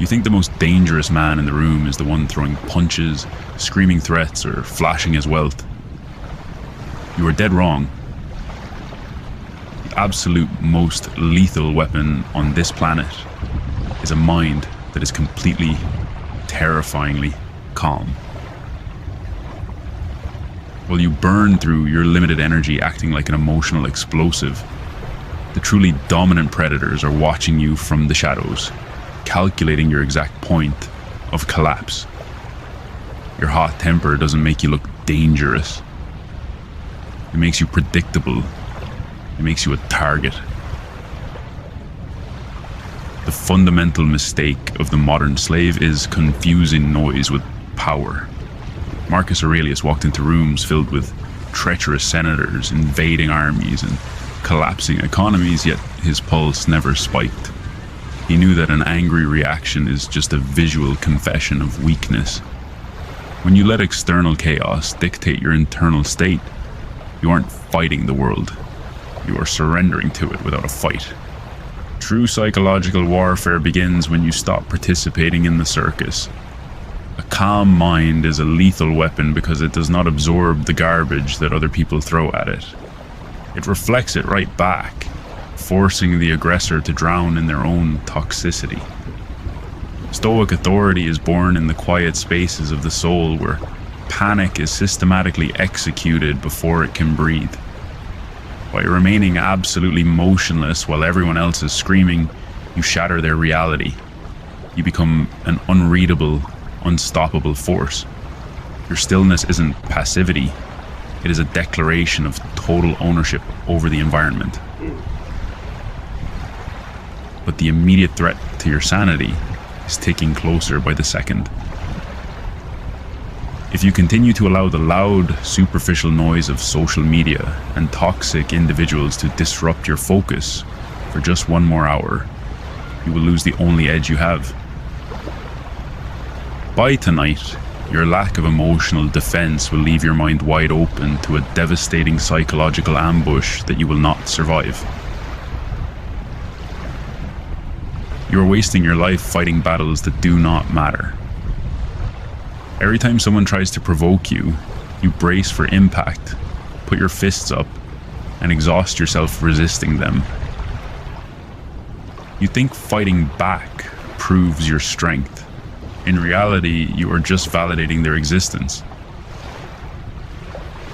You think the most dangerous man in the room is the one throwing punches, screaming threats, or flashing his wealth. You are dead wrong. The absolute most lethal weapon on this planet is a mind that is completely, terrifyingly calm. While you burn through your limited energy acting like an emotional explosive, the truly dominant predators are watching you from the shadows, calculating your exact point of collapse. Your hot temper doesn't make you look dangerous. It makes you predictable. It makes you a target. The fundamental mistake of the modern slave is confusing noise with power. Marcus Aurelius walked into rooms filled with treacherous senators, invading armies, and collapsing economies, yet his pulse never spiked. He knew that an angry reaction is just a visual confession of weakness. When you let external chaos dictate your internal state, you aren't fighting the world. You are surrendering to it without a fight. True psychological warfare begins when you stop participating in the circus. A calm mind is a lethal weapon because it does not absorb the garbage that other people throw at it. It reflects it right back, forcing the aggressor to drown in their own toxicity. Stoic authority is born in the quiet spaces of the soul where panic is systematically executed before it can breathe. By remaining absolutely motionless while everyone else is screaming, you shatter their reality. You become an unreadable, unstoppable force. Your stillness isn't passivity, it is a declaration of total ownership over the environment. But the immediate threat to your sanity is ticking closer by the second. If you continue to allow the loud, superficial noise of social media and toxic individuals to disrupt your focus for just one more hour, you will lose the only edge you have. By tonight, your lack of emotional defense will leave your mind wide open to a devastating psychological ambush that you will not survive. You are wasting your life fighting battles that do not matter. Every time someone tries to provoke you, you brace for impact, put your fists up, and exhaust yourself resisting them. You think fighting back proves your strength. In reality, you are just validating their existence.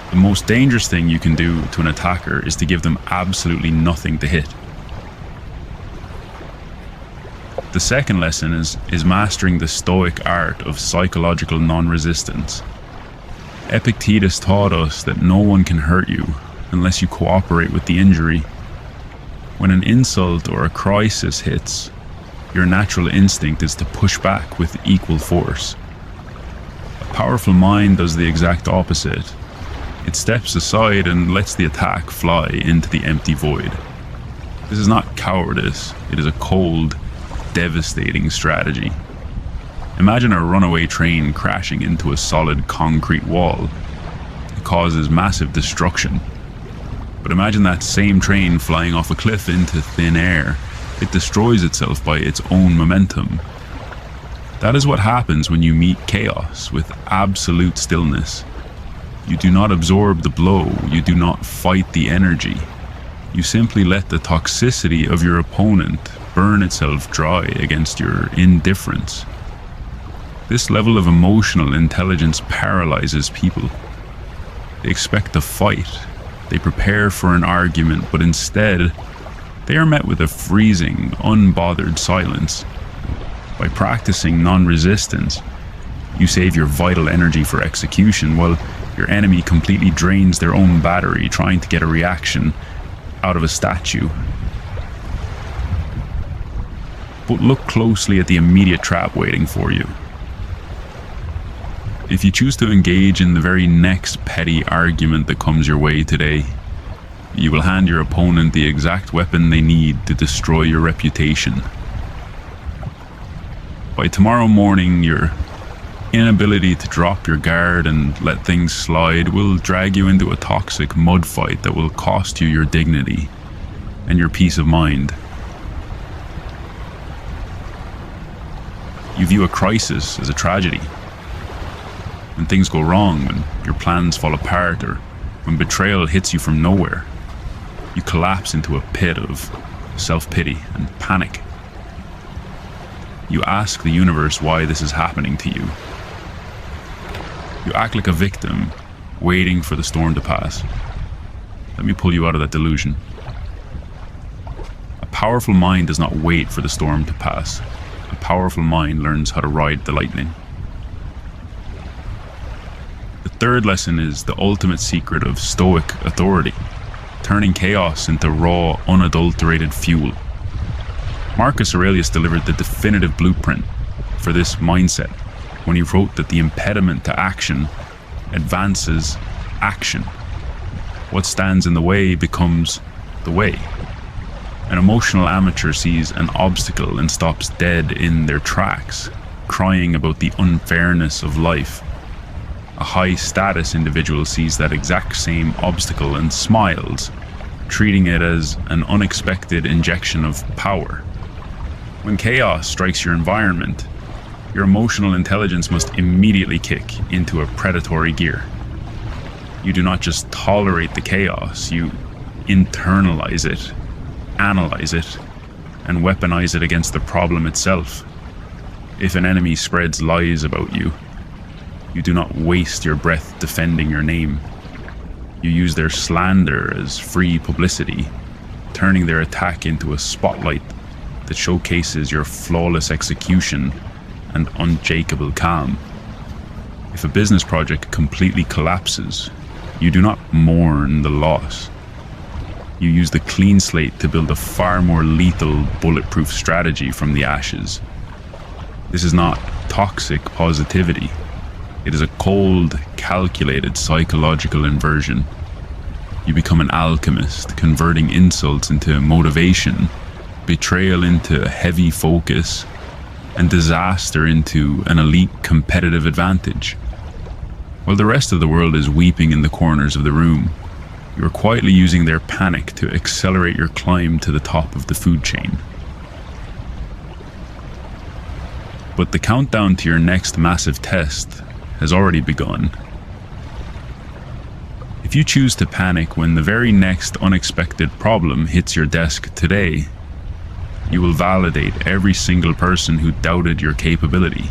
The most dangerous thing you can do to an attacker is to give them absolutely nothing to hit. The second lesson is mastering the Stoic art of psychological non-resistance. Epictetus taught us that no one can hurt you unless you cooperate with the injury. When an insult or a crisis hits, your natural instinct is to push back with equal force. A powerful mind does the exact opposite. It steps aside and lets the attack fly into the empty void. This is not cowardice, it is a cold, devastating strategy. Imagine a runaway train crashing into a solid concrete wall. It causes massive destruction. But imagine that same train flying off a cliff into thin air. It destroys itself by its own momentum. That is what happens when you meet chaos with absolute stillness. You do not absorb the blow, you do not fight the energy. You simply let the toxicity of your opponent burn itself dry against your indifference. This level of emotional intelligence paralyzes people. They expect a fight, they prepare for an argument, but instead, they are met with a freezing, unbothered silence. By practicing non-resistance, you save your vital energy for execution, while your enemy completely drains their own battery trying to get a reaction out of a statue. But look closely at the immediate trap waiting for you. If you choose to engage in the very next petty argument that comes your way today, you will hand your opponent the exact weapon they need to destroy your reputation. By tomorrow morning, your inability to drop your guard and let things slide will drag you into a toxic mud fight that will cost you your dignity and your peace of mind. You view a crisis as a tragedy. When things go wrong, when your plans fall apart, or when betrayal hits you from nowhere, you collapse into a pit of self-pity and panic. You ask the universe why this is happening to you. You act like a victim, waiting for the storm to pass. Let me pull you out of that delusion. A powerful mind does not wait for the storm to pass. A powerful mind learns how to ride the lightning. The third lesson is the ultimate secret of Stoic authority, turning chaos into raw, unadulterated fuel. Marcus Aurelius delivered the definitive blueprint for this mindset when he wrote that the impediment to action advances action. What stands in the way becomes the way. An emotional amateur sees an obstacle and stops dead in their tracks, crying about the unfairness of life. A high-status individual sees that exact same obstacle and smiles, treating it as an unexpected injection of power. When chaos strikes your environment, your emotional intelligence must immediately kick into a predatory gear. You do not just tolerate the chaos, you internalize it, analyze it, and weaponize it against the problem itself. If an enemy spreads lies about you, you do not waste your breath defending your name. You use their slander as free publicity, turning their attack into a spotlight that showcases your flawless execution and unshakable calm. If a business project completely collapses, you do not mourn the loss. You use the clean slate to build a far more lethal, bulletproof strategy from the ashes. This is not toxic positivity. It is a cold, calculated psychological inversion. You become an alchemist, converting insults into motivation, betrayal into heavy focus, and disaster into an elite competitive advantage. While the rest of the world is weeping in the corners of the room, you are quietly using their panic to accelerate your climb to the top of the food chain. But the countdown to your next massive test has already begun. If you choose to panic when the very next unexpected problem hits your desk today, you will validate every single person who doubted your capability.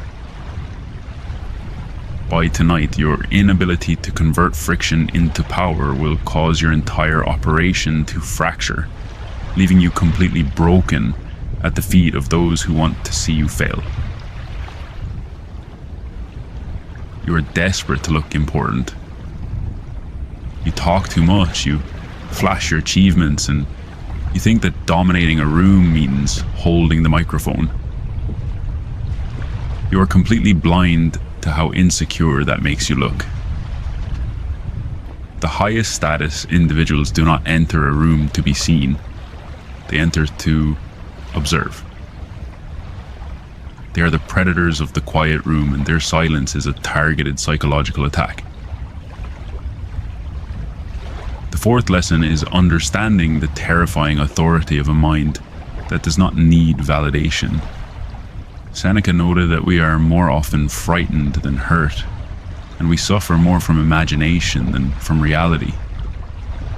By tonight, your inability to convert friction into power will cause your entire operation to fracture, leaving you completely broken at the feet of those who want to see you fail. You are desperate to look important. You talk too much, you flash your achievements, and you think that dominating a room means holding the microphone. You are completely blind to how insecure that makes you look. The highest status individuals do not enter a room to be seen. They enter to observe. They are the predators of the quiet room, and their silence is a targeted psychological attack. The fourth lesson is understanding the terrifying authority of a mind that does not need validation. Seneca noted that we are more often frightened than hurt, and we suffer more from imagination than from reality.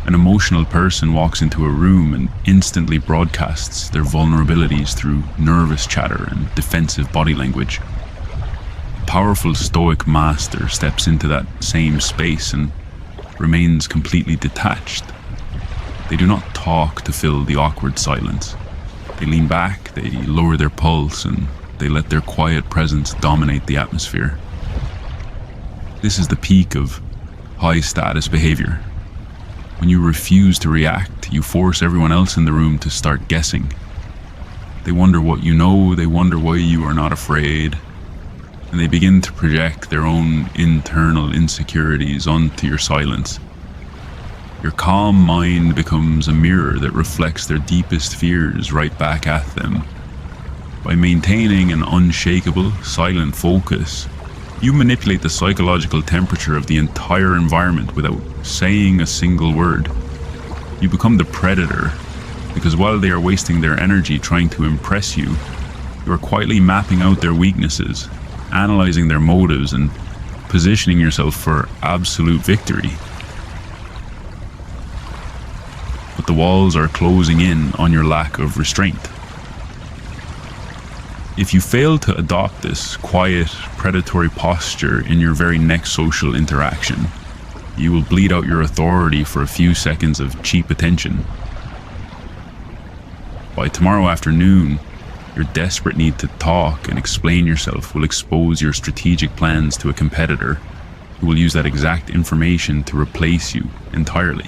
An emotional person walks into a room and instantly broadcasts their vulnerabilities through nervous chatter and defensive body language. A powerful Stoic master steps into that same space and remains completely detached. They do not talk to fill the awkward silence. They lean back, they lower their pulse, and they let their quiet presence dominate the atmosphere. This is the peak of high-status behavior. When you refuse to react, you force everyone else in the room to start guessing. They wonder what you know, they wonder why you are not afraid, and they begin to project their own internal insecurities onto your silence. Your calm mind becomes a mirror that reflects their deepest fears right back at them. By maintaining an unshakable, silent focus, you manipulate the psychological temperature of the entire environment without saying a single word. You become the predator, because while they are wasting their energy trying to impress you, You are quietly mapping out their weaknesses, analyzing their motives, and positioning yourself for absolute victory. But the walls are closing in on your lack of restraint. If you fail to adopt this quiet, predatory posture in your very next social interaction, you will bleed out your authority for a few seconds of cheap attention. By tomorrow afternoon, your desperate need to talk and explain yourself will expose your strategic plans to a competitor who will use that exact information to replace you entirely.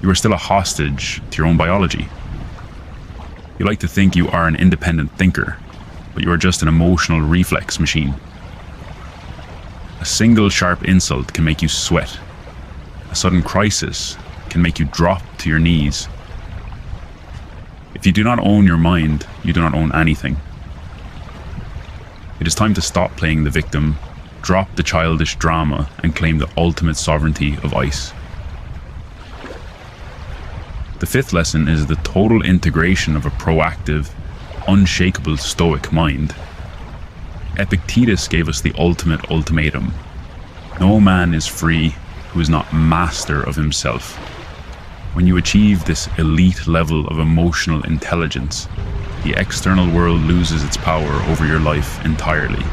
You are still a hostage to your own biology. You like to think you are an independent thinker, but you are just an emotional reflex machine. A single sharp insult can make you sweat. A sudden crisis can make you drop to your knees. If you do not own your mind, you do not own anything. It is time to stop playing the victim, drop the childish drama, and claim the ultimate sovereignty of ice. The fifth lesson is the total integration of a proactive, unshakable Stoic mind. Epictetus gave us the ultimate ultimatum. No man is free who is not master of himself. When you achieve this elite level of emotional intelligence, the external world loses its power over your life entirely.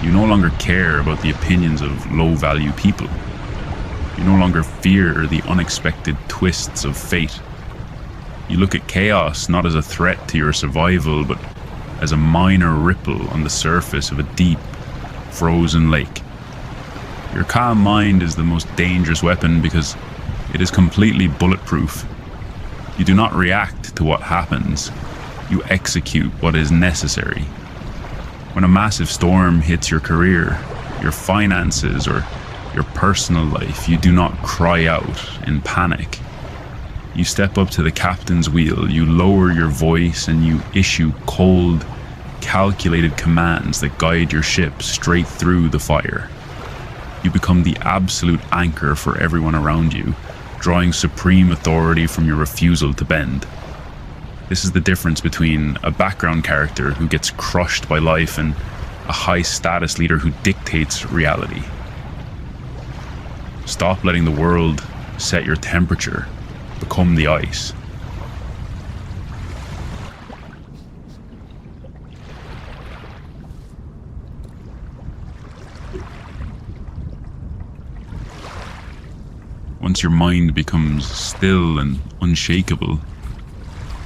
You no longer care about the opinions of low-value people. You no longer fear the unexpected twists of fate. You look at chaos not as a threat to your survival, but as a minor ripple on the surface of a deep, frozen lake. Your calm mind is the most dangerous weapon because it is completely bulletproof. You do not react to what happens. You execute what is necessary. When a massive storm hits your career, your finances, or your personal life, you do not cry out in panic. You step up to the captain's wheel, you lower your voice, and you issue cold, calculated commands that guide your ship straight through the fire. You become the absolute anchor for everyone around you, drawing supreme authority from your refusal to bend. This is the difference between a background character who gets crushed by life and a high-status leader who dictates reality. Stop letting the world set your temperature. Become the ice. Once your mind becomes still and unshakable,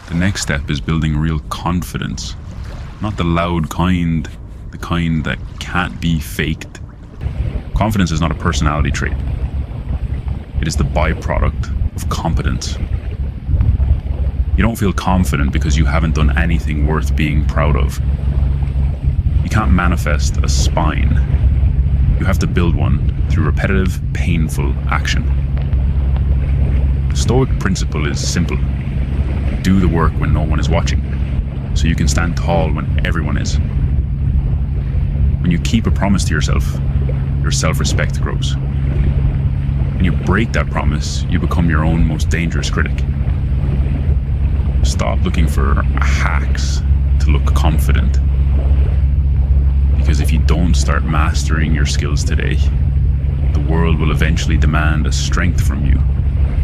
the next step is building real confidence. Not the loud kind, the kind that can't be faked. Confidence is not a personality trait. It is the byproduct of competence. You don't feel confident because you haven't done anything worth being proud of. You can't manifest a spine. You have to build one through repetitive, painful action. The Stoic principle is simple. Do the work when no one is watching, so you can stand tall when everyone is. When you keep a promise to yourself, your self-respect grows. When you break that promise, you become your own most dangerous critic. Stop looking for hacks to look confident. Because if you don't start mastering your skills today, the world will eventually demand a strength from you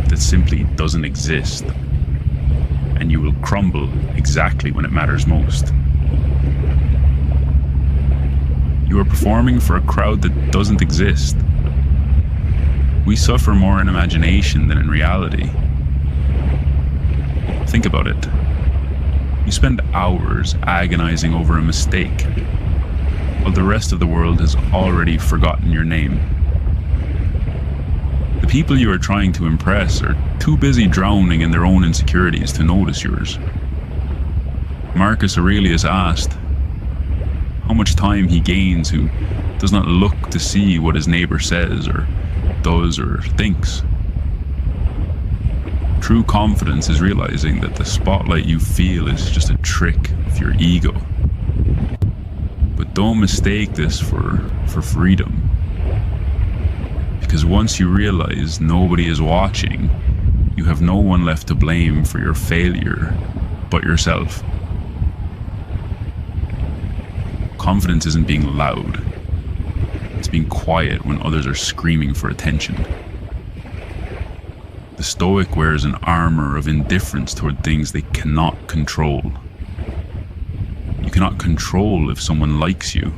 that simply doesn't exist. And you will crumble exactly when it matters most. You are performing for a crowd that doesn't exist. We suffer more in imagination than in reality. Think about it. You spend hours agonizing over a mistake, while the rest of the world has already forgotten your name. The people you are trying to impress are too busy drowning in their own insecurities to notice yours. Marcus Aurelius asked how much time he gains who does not look to see what his neighbor says or does or thinks. True confidence is realizing that the spotlight you feel is just a trick of your ego. But don't mistake this for freedom. Because once you realize nobody is watching, you have no one left to blame for your failure but yourself. Confidence isn't being loud. It's being quiet when others are screaming for attention. The Stoic wears an armor of indifference toward things they cannot control. You cannot control if someone likes you.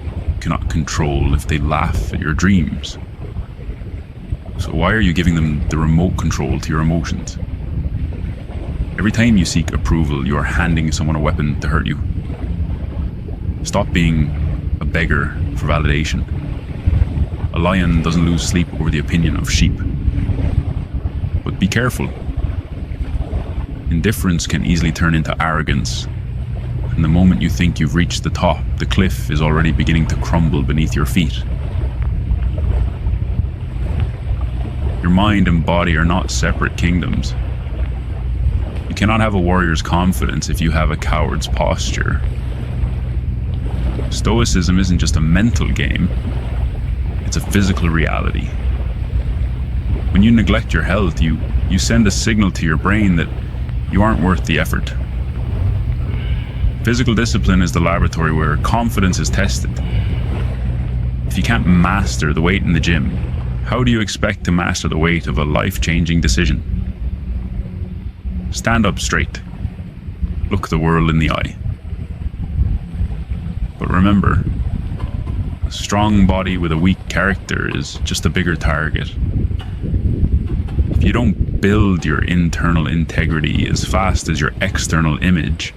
You cannot control if they laugh at your dreams. So why are you giving them the remote control to your emotions? Every time you seek approval, you are handing someone a weapon to hurt you. Stop being a beggar for validation. A lion doesn't lose sleep over the opinion of sheep. But be careful. Indifference can easily turn into arrogance. And the moment you think you've reached the top, the cliff is already beginning to crumble beneath your feet. Your mind and body are not separate kingdoms. You cannot have a warrior's confidence if you have a coward's posture. Stoicism isn't just a mental game, it's a physical reality. When you neglect your health, you send a signal to your brain that you aren't worth the effort. Physical discipline is the laboratory where confidence is tested. If you can't master the weight in the gym, how do you expect to master the weight of a life-changing decision? Stand up straight. Look the world in the eye. But remember, a strong body with a weak character is just a bigger target. If you don't build your internal integrity as fast as your external image,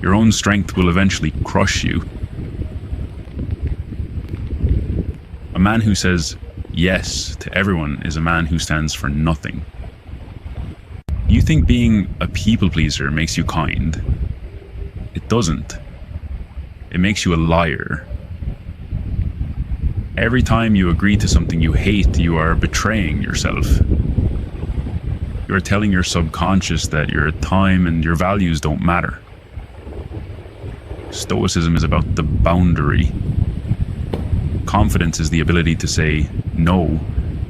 your own strength will eventually crush you. A man who says yes to everyone is a man who stands for nothing. You think being a people pleaser makes you kind. It doesn't. It makes you a liar. Every time you agree to something you hate, you are betraying yourself. You are telling your subconscious that your time and your values don't matter. Stoicism is about the boundary. Confidence is the ability to say no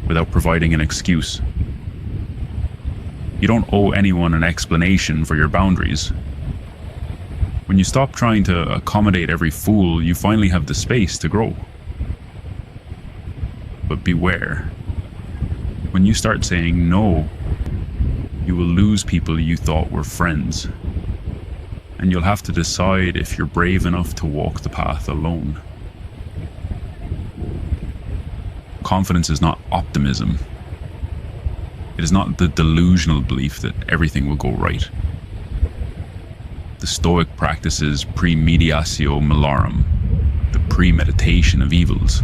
without providing an excuse. You don't owe anyone an explanation for your boundaries. When you stop trying to accommodate every fool, you finally have the space to grow. But beware. When you start saying no, you will lose people you thought were friends. And you'll have to decide if you're brave enough to walk the path alone. Confidence is not optimism. It is not the delusional belief that everything will go right. The Stoic practices premeditatio malorum, the premeditation of evils.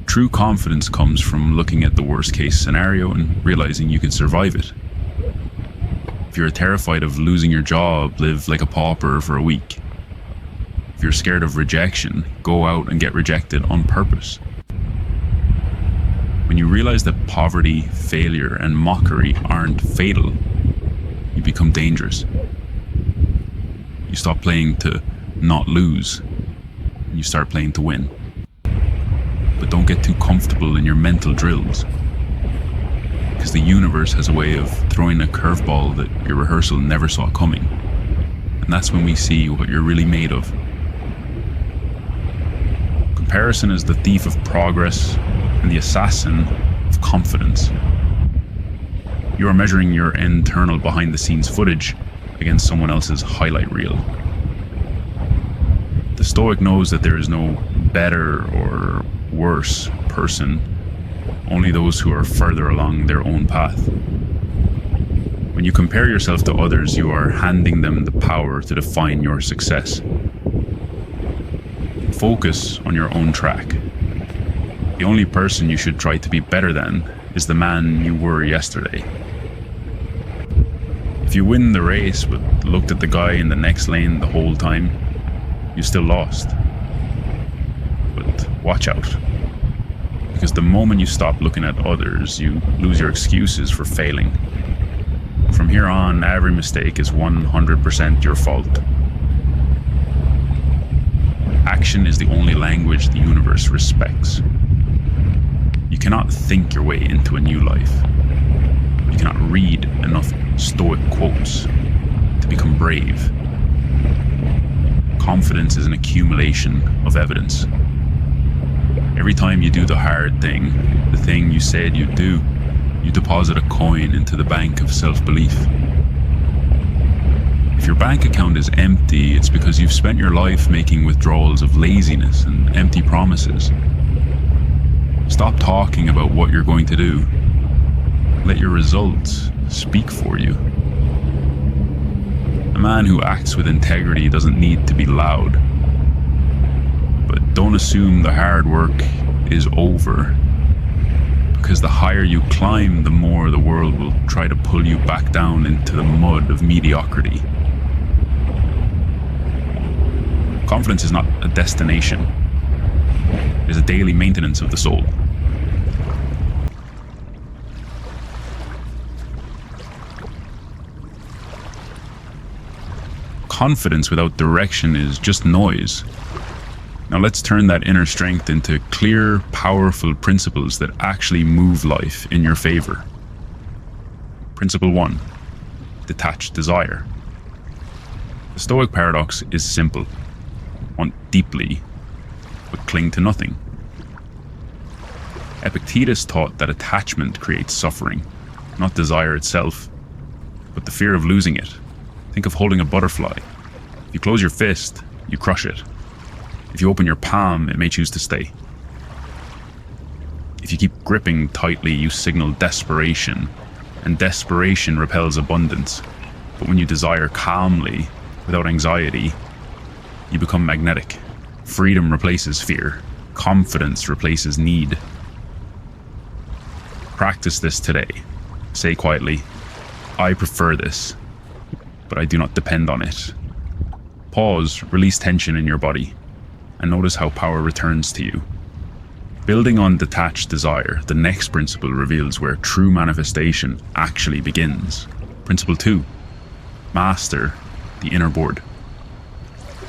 True confidence comes from looking at the worst case scenario and realizing you can survive it. If you're terrified of losing your job, live like a pauper for a week. If you're scared of rejection, go out and get rejected on purpose. When you realize that poverty, failure, and mockery aren't fatal, you become dangerous. You stop playing to not lose, and you start playing to win. But don't get too comfortable in your mental drills, because the universe has a way of throwing a curveball that your rehearsal never saw coming. And that's when we see what you're really made of. Comparison is the thief of progress and the assassin of confidence. You are measuring your internal behind-the-scenes footage against someone else's highlight reel. The Stoic knows that there is no better or worse person, only those who are further along their own path. When you compare yourself to others, you are handing them the power to define your success. Focus on your own track. The only person you should try to be better than is the man you were yesterday. If you win the race but looked at the guy in the next lane the whole time, you still lost. But watch out. Because the moment you stop looking at others, you lose your excuses for failing. From here on, every mistake is 100% your fault. Action is the only language the universe respects. You cannot think your way into a new life. You cannot read enough Stoic quotes, to become brave. Confidence is an accumulation of evidence. Every time you do the hard thing, the thing you said you'd do, you deposit a coin into the bank of self-belief. If your bank account is empty, it's because you've spent your life making withdrawals of laziness and empty promises. Stop talking about what you're going to do. Let your results speak for you. A man who acts with integrity doesn't need to be loud. But don't assume the hard work is over, because the higher you climb, the more the world will try to pull you back down into the mud of mediocrity. Confidence is not a destination. It is a daily maintenance of the soul. Confidence without direction is just noise. Now let's turn that inner strength into clear, powerful principles that actually move life in your favor. Principle 1. Detach desire. The Stoic paradox is simple. Want deeply, but cling to nothing. Epictetus taught that attachment creates suffering, not desire itself, but the fear of losing it. Think of holding a butterfly. If you close your fist, you crush it. If you open your palm, it may choose to stay. If you keep gripping tightly, you signal desperation, and desperation repels abundance. But when you desire calmly, without anxiety, you become magnetic. Freedom replaces fear. Confidence replaces need. Practice this today. Say quietly, I prefer this, but I do not depend on it. Pause, release tension in your body, and notice how power returns to you. Building on detached desire, the next principle reveals where true manifestation actually begins. Principle 2. Master the inner board.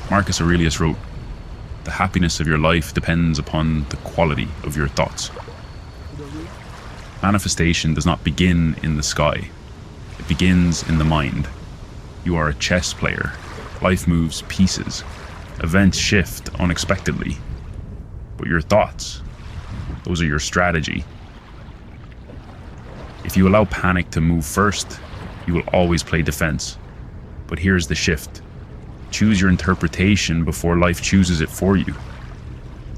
Marcus Aurelius wrote, "The happiness of your life depends upon the quality of your thoughts." Manifestation does not begin in the sky. It begins in the mind. You are a chess player. Life moves pieces. Events shift unexpectedly. But your thoughts, those are your strategy. If you allow panic to move first, you will always play defense. But here's the shift. Choose your interpretation before life chooses it for you.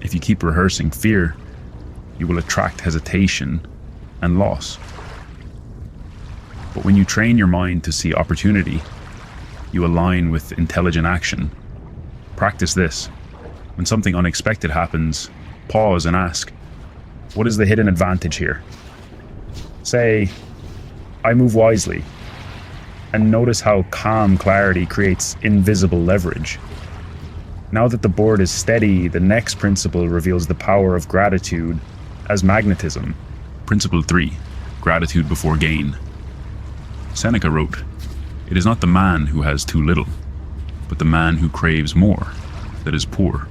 If you keep rehearsing fear, you will attract hesitation and loss. But when you train your mind to see opportunity, you align with intelligent action. Practice this. When something unexpected happens, pause and ask, what is the hidden advantage here? Say, I move wisely. And notice how calm clarity creates invisible leverage. Now that the board is steady, the next principle reveals the power of gratitude as magnetism. Principle 3. Gratitude before gain. Seneca wrote, "It is not the man who has too little, but the man who craves more that is poor."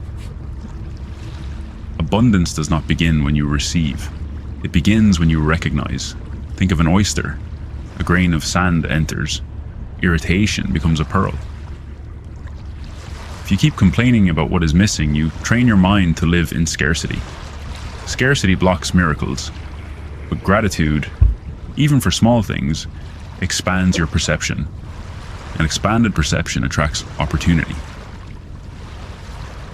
Abundance does not begin when you receive. It begins when you recognize. Think of an oyster. A grain of sand enters. Irritation becomes a pearl. If you keep complaining about what is missing, you train your mind to live in scarcity. Scarcity blocks miracles, but gratitude, even for small things, expands your perception. An expanded perception attracts opportunity.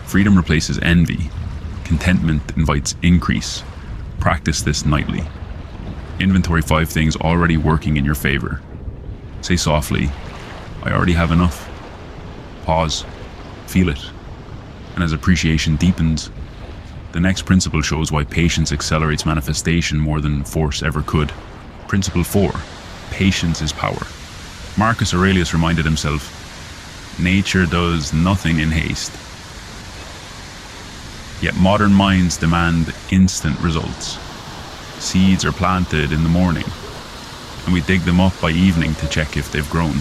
Freedom replaces envy. Contentment invites increase. Practice this nightly. Inventory 5 things already working in your favor. Say softly, I already have enough. Pause, feel it. And as appreciation deepens, the next principle shows why patience accelerates manifestation more than force ever could. Principle 4, patience is power. Marcus Aurelius reminded himself, nature does nothing in haste. Yet modern minds demand instant results. Seeds are planted in the morning, and we dig them up by evening to check if they've grown.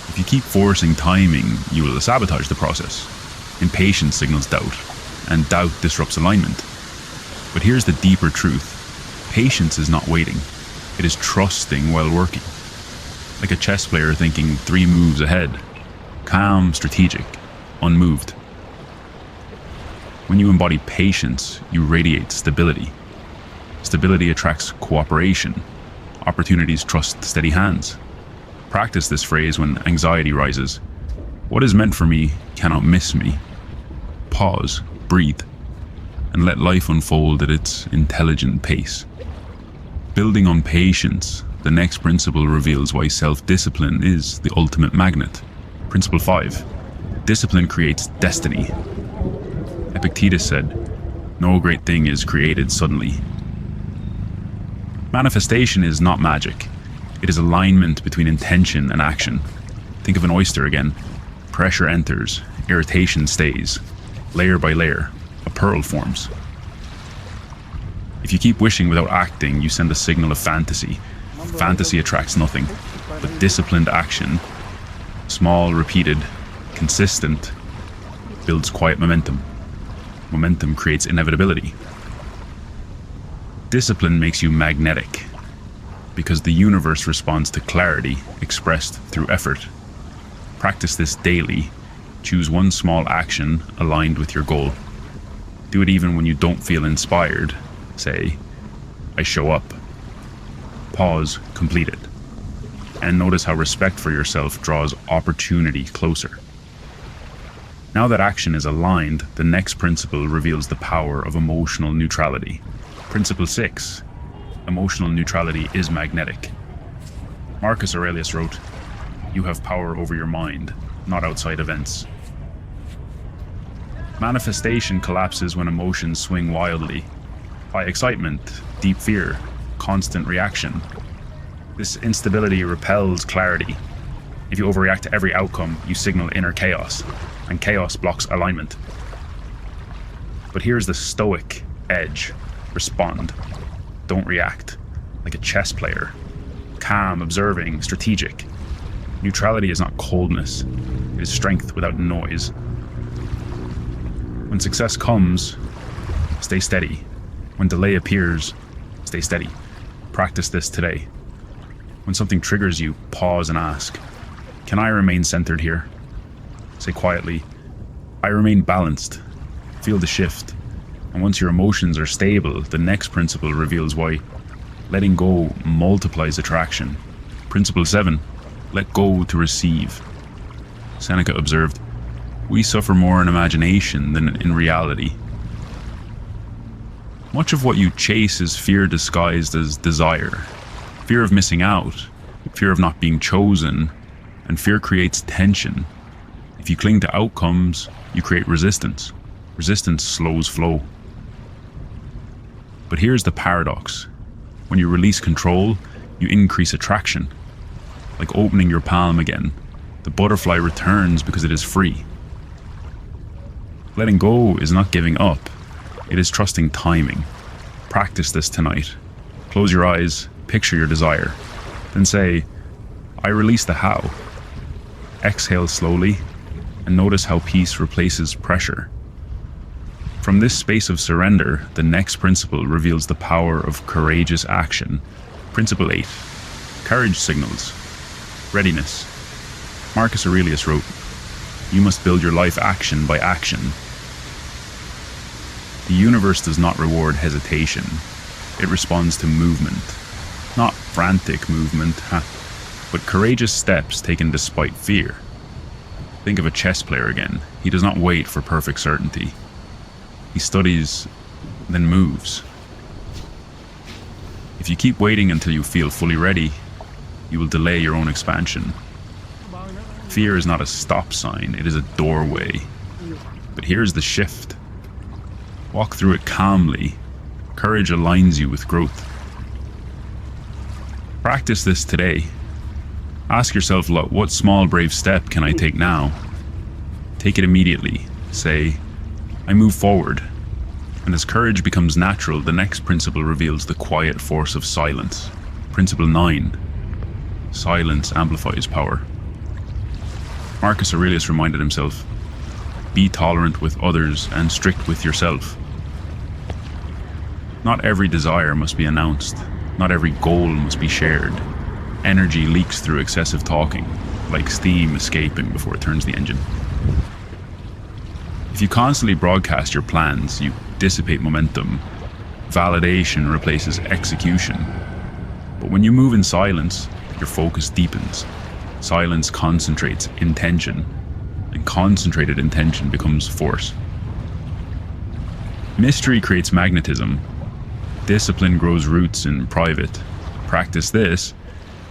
If you keep forcing timing, you will sabotage the process. Impatience signals doubt, and doubt disrupts alignment. But here's the deeper truth. Patience is not waiting. It is trusting while working. Like a chess player thinking 3 moves ahead. Calm, strategic, unmoved. When you embody patience, you radiate stability. Stability attracts cooperation. Opportunities trust steady hands. Practice this phrase when anxiety rises. What is meant for me cannot miss me. Pause, breathe, and let life unfold at its intelligent pace. Building on patience, the next principle reveals why self-discipline is the ultimate magnet. Principle 5. Discipline creates destiny. Epictetus said, "No great thing is created suddenly." Manifestation is not magic. It is alignment between intention and action. Think of an oyster again. Pressure enters, irritation stays. Layer by layer, a pearl forms. If you keep wishing without acting, you send a signal of fantasy. Fantasy attracts nothing, but disciplined action, small, repeated, consistent, builds quiet momentum. Momentum creates inevitability. Discipline makes you magnetic, because the universe responds to clarity expressed through effort. Practice this daily. Choose one small action aligned with your goal. Do it even when you don't feel inspired. Say, "I show up." Pause, complete it. And notice how respect for yourself draws opportunity closer. Now that action is aligned, the next principle reveals the power of emotional neutrality. Principle 6. Emotional neutrality is magnetic. Marcus Aurelius wrote, "You have power over your mind, not outside events." Manifestation collapses when emotions swing wildly. High excitement, deep fear, constant reaction. This instability repels clarity. If you overreact to every outcome, you signal inner chaos, and chaos blocks alignment. But here's the Stoic edge. Respond. Don't react. Like a chess player. Calm, observing, strategic. Neutrality is not coldness. It is strength without noise. When success comes, stay steady. When delay appears, stay steady. Practice this today. When something triggers you, pause and ask, "Can I remain centered here?" Say quietly, "I remain balanced." Feel the shift. And once your emotions are stable, the next principle reveals why letting go multiplies attraction. Principle 7. Let go to receive. Seneca observed, "We suffer more in imagination than in reality." Much of what you chase is fear disguised as desire. Fear of missing out, fear of not being chosen, and fear creates tension. If you cling to outcomes, you create resistance. Resistance slows flow. But here's the paradox. When you release control, you increase attraction. Like opening your palm again, the butterfly returns because it is free. Letting go is not giving up. It is trusting timing. Practice this tonight. Close your eyes, picture your desire. Then say, "I release the how." Exhale slowly, and notice how peace replaces pressure. From this space of surrender, the next principle reveals the power of courageous action. Principle 8. Courage signals readiness. Marcus Aurelius wrote, "You must build your life action by action." The universe does not reward hesitation. It responds to movement. Not frantic movement, but courageous steps taken despite fear. Think of a chess player again. He does not wait for perfect certainty. He studies, then moves. If you keep waiting until you feel fully ready, you will delay your own expansion. Fear is not a stop sign, it is a doorway. But here's the shift. Walk through it calmly. Courage aligns you with growth. Practice this today. Ask yourself, what small brave step can I take now? Take it immediately. Say, "I move forward." And as courage becomes natural, the next principle reveals the quiet force of silence. Principle 9. Silence amplifies power. Marcus Aurelius reminded himself, "Be tolerant with others and strict with yourself." Not every desire must be announced. Not every goal must be shared. Energy leaks through excessive talking, like steam escaping before it turns the engine. If you constantly broadcast your plans, you dissipate momentum. Validation replaces execution. But when you move in silence, your focus deepens. Silence concentrates intention, and concentrated intention becomes force. Mystery creates magnetism. Discipline grows roots in private. Practice this.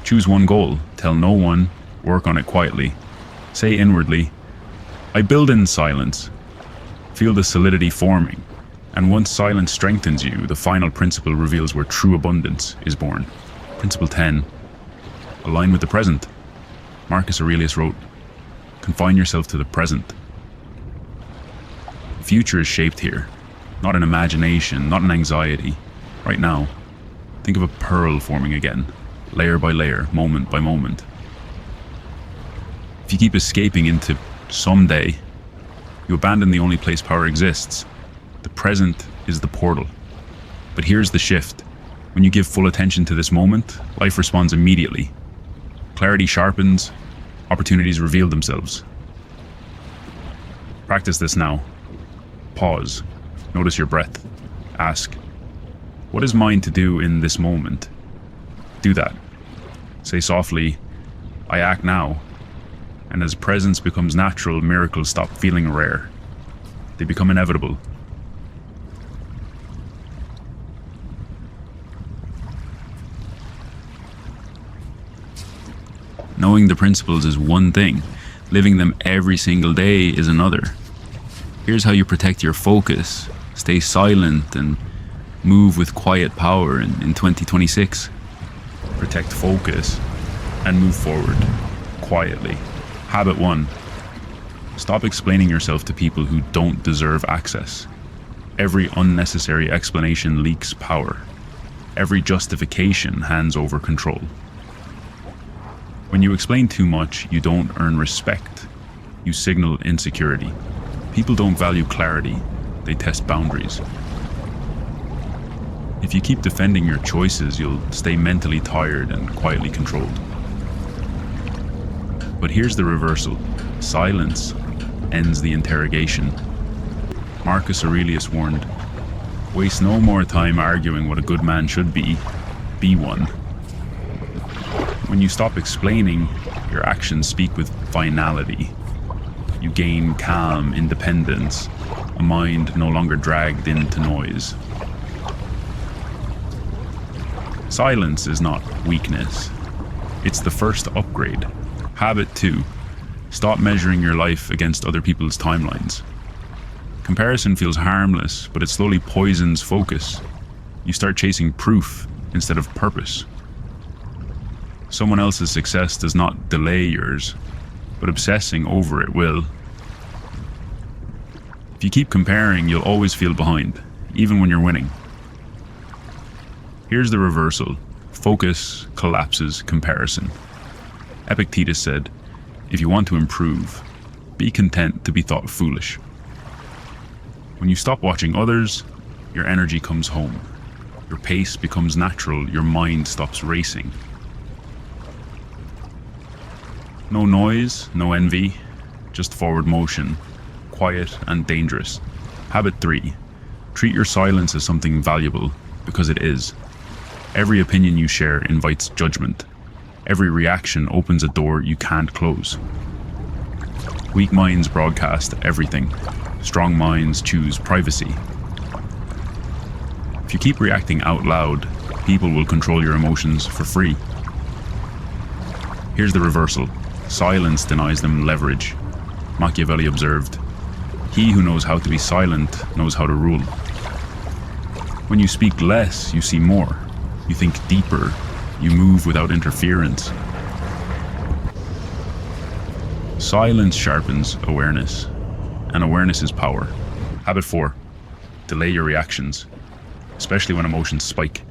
Choose one goal. Tell no one. Work on it quietly. Say inwardly, I build in silence. Feel the solidity forming. And once silence strengthens you, the final principle reveals where true abundance is born. Principle 10. Align with the present. Marcus Aurelius wrote, confine yourself to the present. The future is shaped here, not in imagination, not in anxiety. Right now, think of a pearl forming again, layer by layer, moment by moment. If you keep escaping into someday, you abandon the only place power exists. The present is the portal. But here's the shift. When you give full attention to this moment, life responds immediately. Clarity sharpens, opportunities reveal themselves. Practice this now. Pause. Notice your breath. Ask, what is mine to do in this moment? Do that. Say softly, I act now. And as presence becomes natural, miracles stop feeling rare. They become inevitable. Knowing the principles is one thing. Living them every single day is another. Here's how you protect your focus, stay silent, and move with quiet power in 2026. Protect focus and move forward quietly. Habit 1. Stop explaining yourself to people who don't deserve access. Every unnecessary explanation leaks power. Every justification hands over control. When you explain too much, you don't earn respect. You signal insecurity. People don't value clarity. They test boundaries. If you keep defending your choices, you'll stay mentally tired and quietly controlled. But here's the reversal. Silence ends the interrogation. Marcus Aurelius warned, waste no more time arguing what a good man should be one. When you stop explaining, your actions speak with finality. You gain calm, independence, a mind no longer dragged into noise. Silence is not weakness. It's the first upgrade. Habit 2. Stop measuring your life against other people's timelines. Comparison feels harmless, but it slowly poisons focus. You start chasing proof instead of purpose. Someone else's success does not delay yours, but obsessing over it will. If you keep comparing, you'll always feel behind, even when you're winning. Here's the reversal. Focus collapses comparison. Epictetus said, if you want to improve, be content to be thought foolish. When you stop watching others, your energy comes home. Your pace becomes natural, your mind stops racing. No noise, no envy, just forward motion, quiet and dangerous. Habit 3. Treat your silence as something valuable, because it is. Every opinion you share invites judgment. Every reaction opens a door you can't close. Weak minds broadcast everything. Strong minds choose privacy. If you keep reacting out loud, people will control your emotions for free. Here's the reversal. Silence denies them leverage. Machiavelli observed, he who knows how to be silent knows how to rule. When you speak less, you see more. You think deeper. You move without interference. Silence sharpens awareness, and awareness is power. Habit 4. Delay your reactions, especially when emotions spike.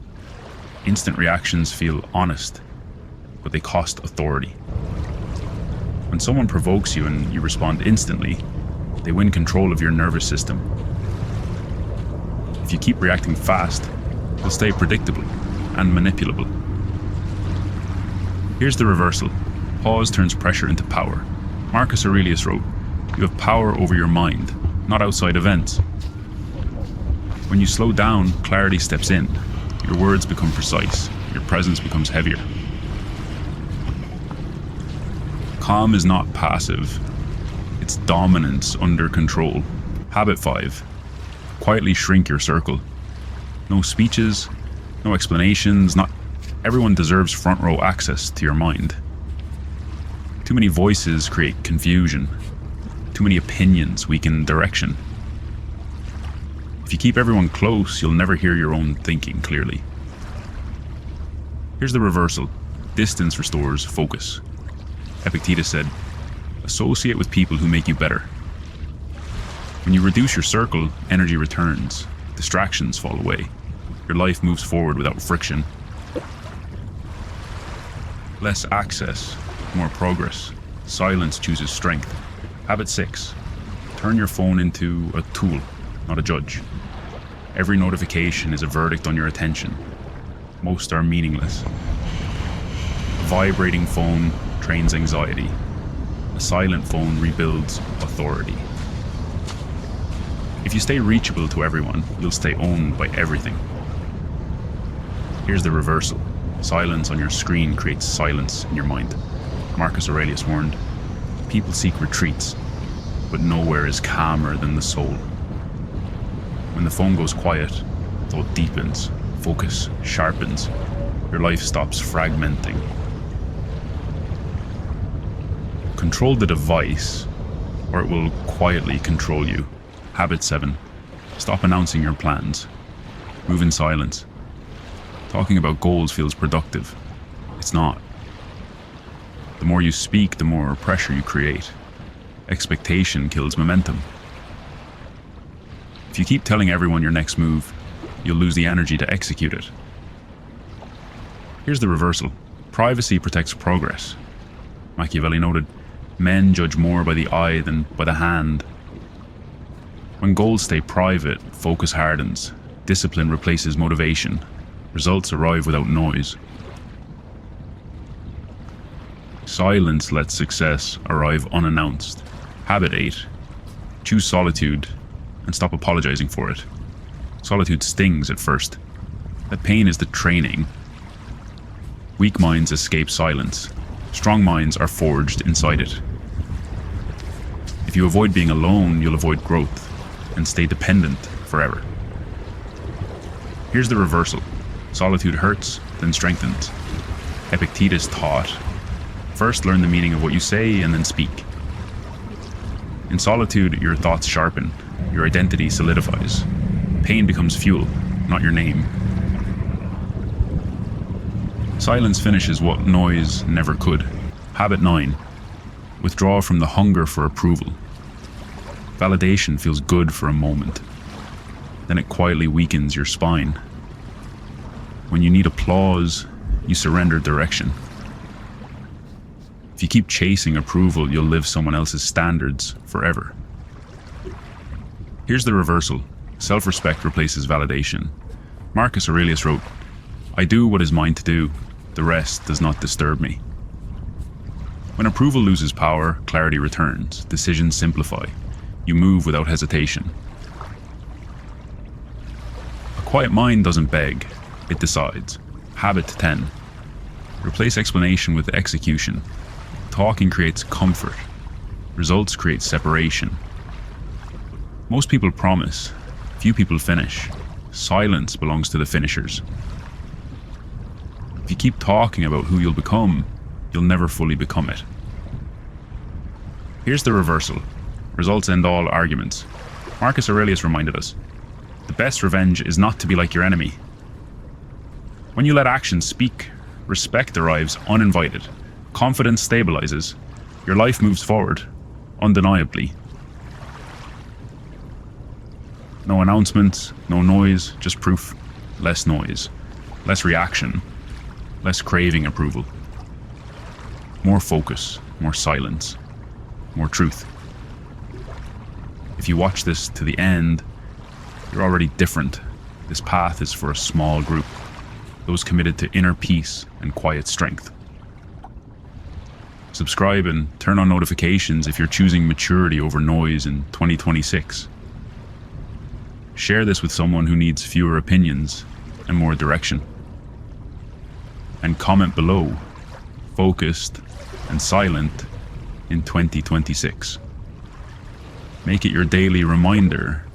Instant reactions feel honest, but they cost authority. When someone provokes you and you respond instantly, they win control of your nervous system. If you keep reacting fast, You'll stay predictable and manipulable. Here's the reversal. Pause turns pressure into power. Marcus Aurelius wrote, "You have power over your mind, not outside events." When you slow down, clarity steps in. Your words become precise. Your presence becomes heavier. Calm is not passive. It's dominance under control. Habit 5. Quietly shrink your circle. No speeches, no explanations. Not everyone deserves front row access to your mind. Too many voices create confusion. Too many opinions weaken direction. If you keep everyone close, you'll never hear your own thinking clearly. Here's the reversal. Distance restores focus. Epictetus said, "Associate with people who make you better." When you reduce your circle, energy returns. Distractions fall away. Your life moves forward without friction. Less access, more progress. Silence chooses strength. Habit 6. Turn your phone into a tool, not a judge. Every notification is a verdict on your attention. Most are meaningless. A vibrating phone trains anxiety. A silent phone rebuilds authority. If you stay reachable to everyone, you'll stay owned by everything. Here's the reversal. Silence on your screen creates silence in your mind. Marcus Aurelius warned, "People seek retreats, but nowhere is calmer than the soul." When the phone goes quiet, thought deepens, focus sharpens, your life stops fragmenting. Control the device, or it will quietly control you. Habit 7. Stop announcing your plans. Move in silence. Talking about goals feels productive. It's not. The more you speak, the more pressure you create. Expectation kills momentum. If you keep telling everyone your next move, you'll lose the energy to execute it. Here's the reversal. Privacy protects progress. Machiavelli noted, "Men judge more by the eye than by the hand." When goals stay private, focus hardens. Discipline replaces motivation. Results arrive without noise. Silence lets success arrive unannounced. Habit 8. Choose solitude and stop apologizing for it. Solitude stings at first. That pain is the training. Weak minds escape silence. Strong minds are forged inside it. If you avoid being alone, you'll avoid growth and stay dependent forever. Here's the reversal. Solitude hurts, then strengthens. Epictetus taught, first learn the meaning of what you say and then speak. In solitude, your thoughts sharpen, your identity solidifies. Pain becomes fuel, not your name. Silence finishes what noise never could. Habit 9. Withdraw from the hunger for approval. Validation feels good for a moment. Then it quietly weakens your spine. When you need applause, you surrender direction. If you keep chasing approval, you'll live someone else's standards forever. Here's the reversal. Self-respect replaces validation. Marcus Aurelius wrote, "I do what is mine to do. The rest does not disturb me." When approval loses power, clarity returns. Decisions simplify. You move without hesitation. A quiet mind doesn't beg, it decides. Habit 10. Replace explanation with execution. Talking creates comfort. Results create separation. Most people promise. Few people finish. Silence belongs to the finishers. If you keep talking about who you'll become, you'll never fully become it. Here's the reversal. Results end all arguments. Marcus Aurelius reminded us, the best revenge is not to be like your enemy. When you let actions speak, respect arrives uninvited. Confidence stabilizes. Your life moves forward, undeniably. No announcements, no noise, just proof. Less noise, less reaction, less craving approval. More focus, more silence, more truth. If you watch this to the end, you're already different This path is for a small group, those committed to inner peace and quiet strength. Subscribe and turn on notifications if you're choosing maturity over noise in 2026. Share this with someone who needs fewer opinions and more direction. And comment below, focused and silent in 2026. Make it your daily reminder